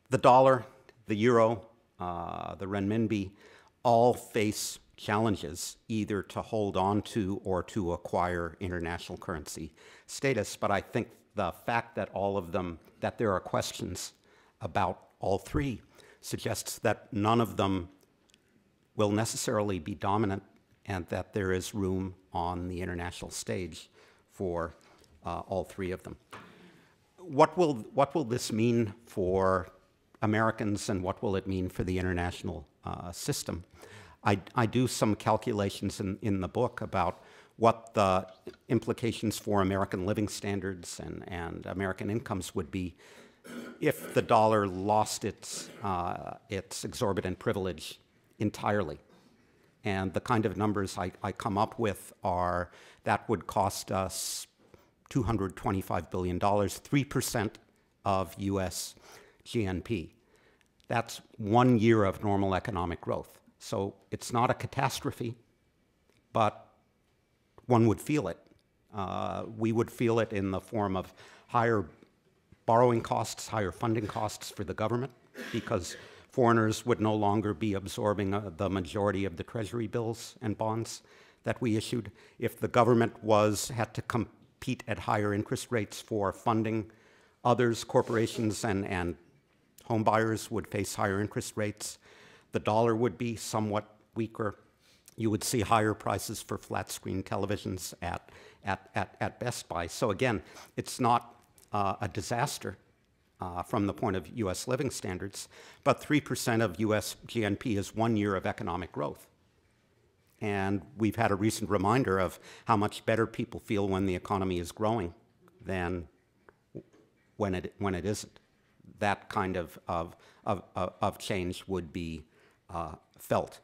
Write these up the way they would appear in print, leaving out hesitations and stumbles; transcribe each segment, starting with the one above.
The dollar, the euro, the renminbi all face challenges either to hold on to or to acquire international currency status. But I think the fact that that there are questions about all three suggests that none of them will necessarily be dominant and that there is room on the international stage for all three of them. What will this mean for Americans, and what will it mean for the international system? I do some calculations in the book about what the implications for American living standards and American incomes would be if the dollar lost its exorbitant privilege entirely. And the kind of numbers I come up with are that would cost us $225 billion, 3% of US GNP. That's 1 year of normal economic growth. So it's not a catastrophe, but one would feel it. We would feel it in the form of higher borrowing costs, higher funding costs for the government, because foreigners would no longer be absorbing the majority of the treasury bills and bonds that we issued. If the government had to compete at higher interest rates for funding, others, corporations and home buyers would face higher interest rates. The dollar would be somewhat weaker. You would see higher prices for flat screen televisions at Best Buy. So again, it's not a disaster from the point of US living standards, but 3% of US GNP is 1 year of economic growth. And we've had a recent reminder of how much better people feel when the economy is growing than when it isn't. That kind of change would be felt.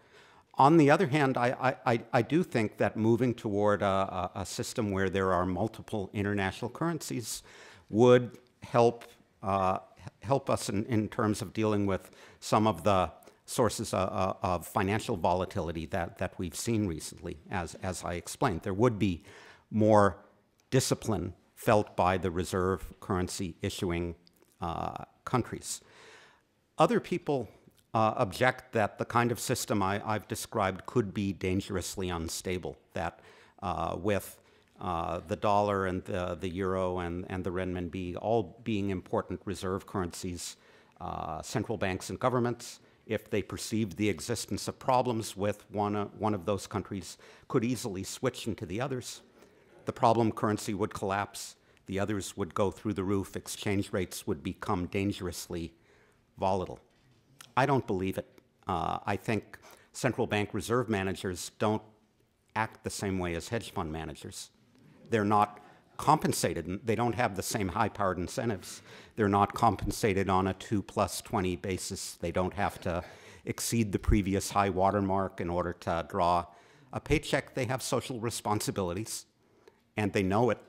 On the other hand, I do think that moving toward a system where there are multiple international currencies would help us in terms of dealing with some of the sources of financial volatility that we've seen recently, as I explained. There would be more discipline felt by the reserve currency issuing countries. Other people object that the kind of system I've described could be dangerously unstable, that with the dollar and the euro and the renminbi all being important reserve currencies, central banks and governments, if they perceived the existence of problems with one of those countries, could easily switch into the others. The problem currency would collapse, the others would go through the roof, exchange rates would become dangerously volatile. I don't believe it. I think central bank reserve managers don't act the same way as hedge fund managers. They're not compensated. They don't have the same high-powered incentives. They're not compensated on a 2+20 basis. They don't have to exceed the previous high watermark in order to draw a paycheck. They have social responsibilities, and they know it.